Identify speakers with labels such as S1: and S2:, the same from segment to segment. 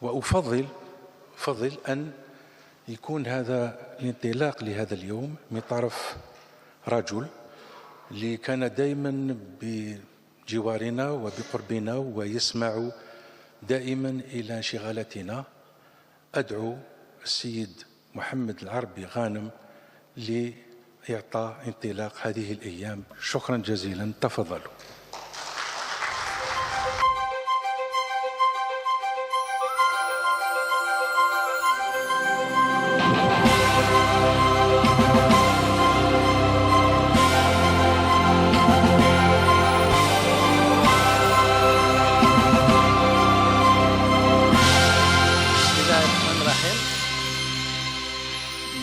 S1: أفضل أن يكون هذا الانطلاق لهذا اليوم من طرف رجل اللي كان دائما بجوارنا وبقربنا ويسمع دائما إلى انشغالاتنا. أدعو السيد محمد العربي غانم لإعطاء انطلاق هذه الأيام. شكرا جزيلا، تفضلوا.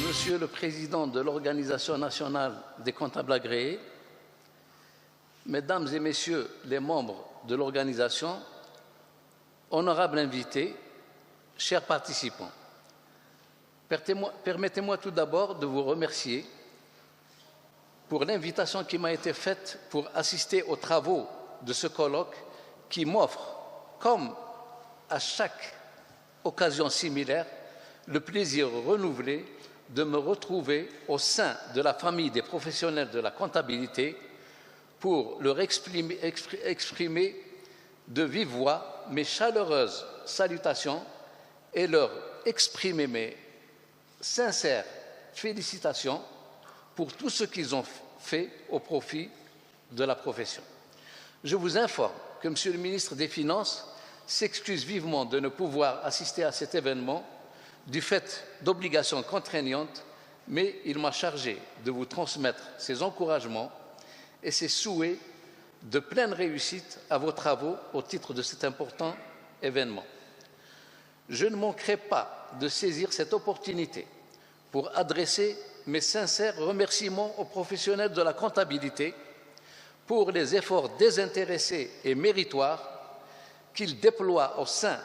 S2: Monsieur le Président de l'Organisation nationale des comptables agréés, Mesdames et Messieurs les membres de l'organisation, honorables invités, chers participants, permettez-moi tout d'abord de vous remercier pour l'invitation qui m'a été faite pour assister aux travaux de ce colloque qui m'offre, comme à chaque occasion similaire, le plaisir renouvelé de me retrouver au sein de la famille des professionnels de la comptabilité pour leur exprimer de vive voix mes chaleureuses salutations et leur exprimer mes sincères félicitations pour tout ce qu'ils ont fait au profit de la profession. Je vous informe que M. le ministre des Finances s'excuse vivement de ne pouvoir assister à cet événement du fait d'obligations contraignantes, mais il m'a chargé de vous transmettre ses encouragements et ses souhaits de pleine réussite à vos travaux au titre de cet important événement. Je ne manquerai pas de saisir cette opportunité pour adresser mes sincères remerciements aux professionnels de la comptabilité pour les efforts désintéressés et méritoires qu'ils déploient au sein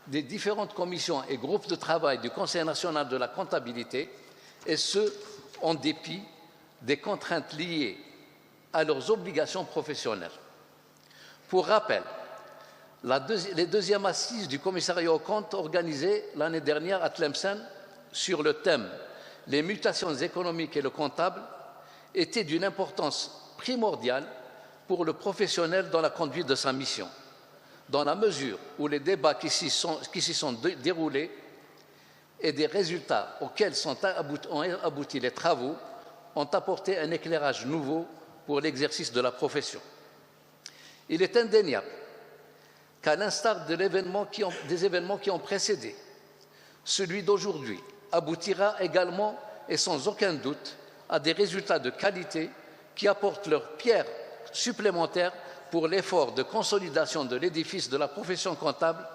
S2: des différentes commissions et groupes de travail du Conseil national de la comptabilité, et ce, en dépit des contraintes liées à leurs obligations professionnelles. Pour rappel, les deuxièmes assises du commissariat aux comptes organisées l'année dernière à Tlemcen sur le thème « Les mutations économiques et le comptable » étaient d'une importance primordiale pour le professionnel dans la conduite de sa mission, dans la mesure où les débats qui s'y sont déroulés et des résultats auxquels ont abouti les travaux ont apporté un éclairage nouveau pour l'exercice de la profession. Il est indéniable qu'à l'instar des événements qui ont précédé, celui d'aujourd'hui aboutira également et sans aucun doute à des résultats de qualité qui apportent leur pierre supplémentaire pour l'effort de consolidation de l'édifice de la profession comptable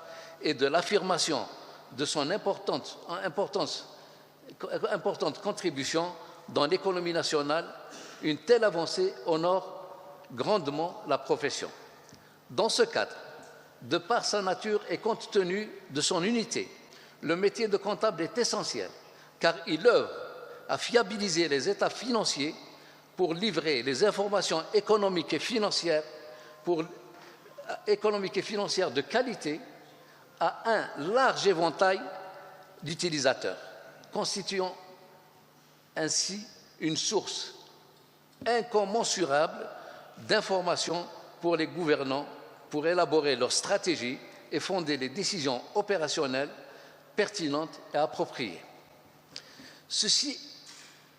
S2: et de l'affirmation de son importante contribution dans l'économie nationale. Une telle avancée honore grandement la profession. Dans ce cadre, de par sa nature et compte tenu de son unité, le métier de comptable est essentiel car il œuvre à fiabiliser les états financiers pour livrer les informations économiques et financières de qualité à un large éventail d'utilisateurs, constituant ainsi une source incommensurable d'informations pour les gouvernants pour élaborer leurs stratégies et fonder les décisions opérationnelles pertinentes et appropriées. Ceci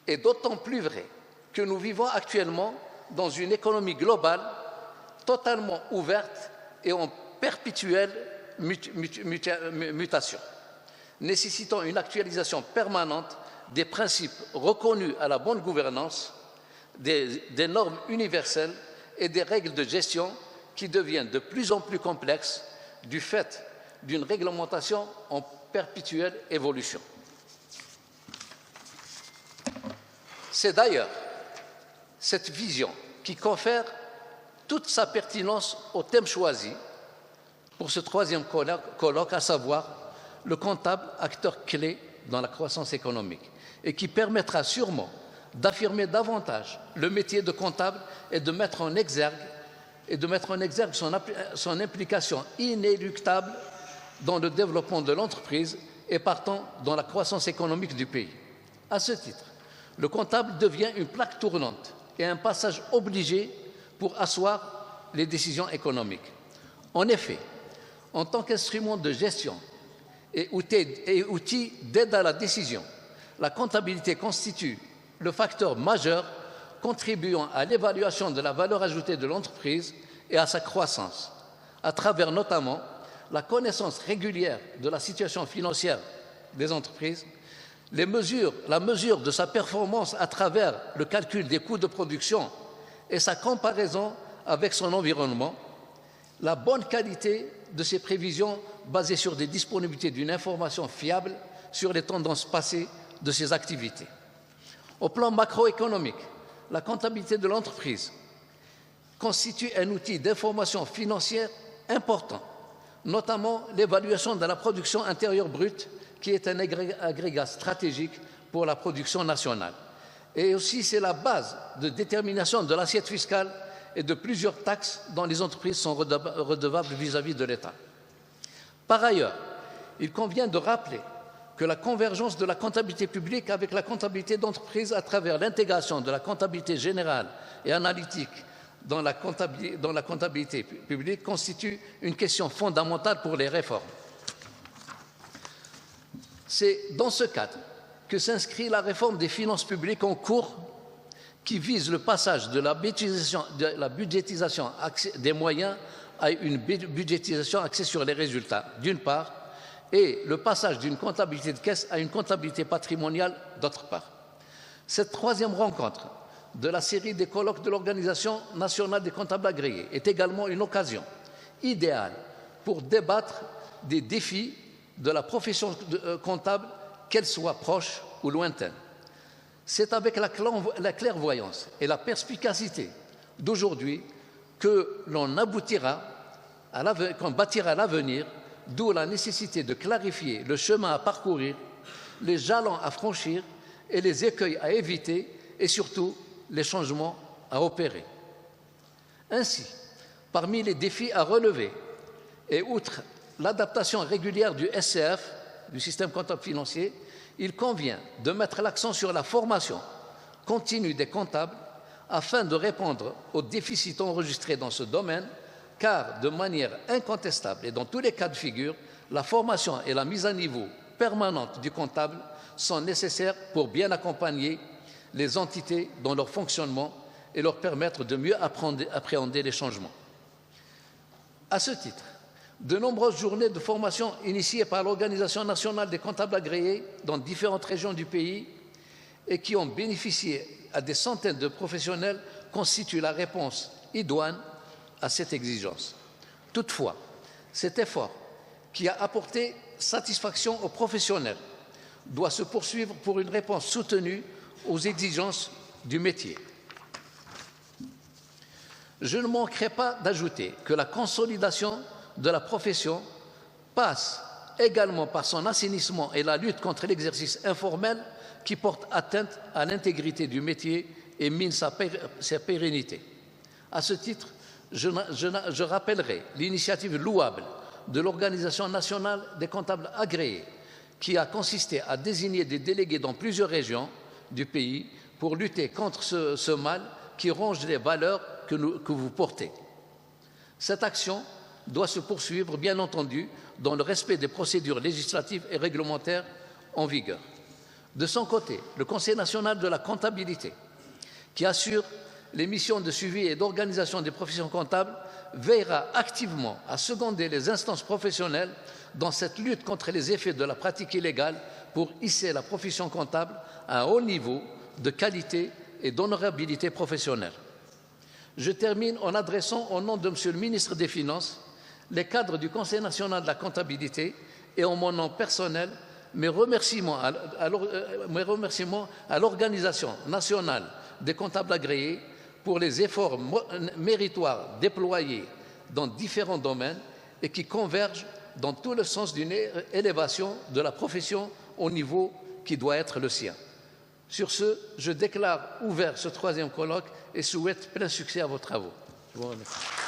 S2: est d'autant plus vrai que nous vivons actuellement dans une économie globale totalement ouverte et en perpétuelle mutation, nécessitant une actualisation permanente des principes reconnus à la bonne gouvernance, des normes universelles et des règles de gestion qui deviennent de plus en plus complexes du fait d'une réglementation en perpétuelle évolution. C'est d'ailleurs cette vision qui confère toute sa pertinence au thème choisi pour ce troisième colloque, à savoir le comptable, acteur clé dans la croissance économique, et qui permettra sûrement d'affirmer davantage le métier de comptable et de mettre en exergue son implication inéluctable dans le développement de l'entreprise et partant dans la croissance économique du pays. À ce titre, le comptable devient une plaque tournante et un passage obligé pour asseoir les décisions économiques. En effet, en tant qu'instrument de gestion et outil d'aide à la décision, la comptabilité constitue le facteur majeur contribuant à l'évaluation de la valeur ajoutée de l'entreprise et à sa croissance, à travers notamment la connaissance régulière de la situation financière des entreprises, la mesure de sa performance à travers le calcul des coûts de production et sa comparaison avec son environnement, la bonne qualité de ses prévisions basées sur des disponibilités d'une information fiable sur les tendances passées de ses activités. Au plan macroéconomique, la comptabilité de l'entreprise constitue un outil d'information financière important, notamment l'évaluation de la production intérieure brute, qui est un agrégat stratégique pour la production nationale. Et aussi, c'est la base de détermination de l'assiette fiscale et de plusieurs taxes dont les entreprises sont redevables vis-à-vis de l'État. Par ailleurs, il convient de rappeler que la convergence de la comptabilité publique avec la comptabilité d'entreprise à travers l'intégration de la comptabilité générale et analytique dans la comptabilité publique constitue une question fondamentale pour les réformes. C'est dans ce cadre que s'inscrit la réforme des finances publiques en cours qui vise le passage de la budgétisation des moyens à une budgétisation axée sur les résultats, d'une part, et le passage d'une comptabilité de caisse à une comptabilité patrimoniale, d'autre part. Cette troisième rencontre de la série des colloques de l'Organisation nationale des comptables agréés est également une occasion idéale pour débattre des défis de la profession comptable, qu'elle soit proche ou lointaine. C'est avec la clairvoyance et la perspicacité d'aujourd'hui que l'on bâtira l'avenir, d'où la nécessité de clarifier le chemin à parcourir, les jalons à franchir et les écueils à éviter et surtout les changements à opérer. Ainsi, parmi les défis à relever, et outre l'adaptation régulière du SCF, du système comptable financier, il convient de mettre l'accent sur la formation continue des comptables afin de répondre aux déficits enregistrés dans ce domaine, car de manière incontestable et dans tous les cas de figure, la formation et la mise à niveau permanente du comptable sont nécessaires pour bien accompagner les entités dans leur fonctionnement et leur permettre de mieux appréhender les changements. À ce titre, de nombreuses journées de formation initiées par l'Organisation nationale des comptables agréés dans différentes régions du pays et qui ont bénéficié à des centaines de professionnels constituent la réponse idoine à cette exigence. Toutefois, cet effort qui a apporté satisfaction aux professionnels doit se poursuivre pour une réponse soutenue aux exigences du métier. Je ne manquerai pas d'ajouter que la consolidation de la profession passe également par son assainissement et la lutte contre l'exercice informel qui porte atteinte à l'intégrité du métier et mine sa pérennité. À ce titre, je rappellerai l'initiative louable de l'Organisation nationale des comptables agréés qui a consisté à désigner des délégués dans plusieurs régions du pays pour lutter contre ce mal qui ronge les valeurs que vous portez. Cette action doit se poursuivre, bien entendu, dans le respect des procédures législatives et réglementaires en vigueur. De son côté, le Conseil national de la comptabilité, qui assure les missions de suivi et d'organisation des professions comptables, veillera activement à seconder les instances professionnelles dans cette lutte contre les effets de la pratique illégale pour hisser la profession comptable à un haut niveau de qualité et d'honorabilité professionnelle. Je termine en adressant au nom de M. le ministre des Finances les cadres du Conseil national de la comptabilité et en mon nom personnel mes remerciements à l'Organisation nationale des comptables agréés pour les efforts méritoires déployés dans différents domaines et qui convergent dans tout le sens d'une élévation de la profession au niveau qui doit être le sien. Sur ce, je déclare ouvert ce troisième colloque et souhaite plein succès à vos travaux. Je vous remercie.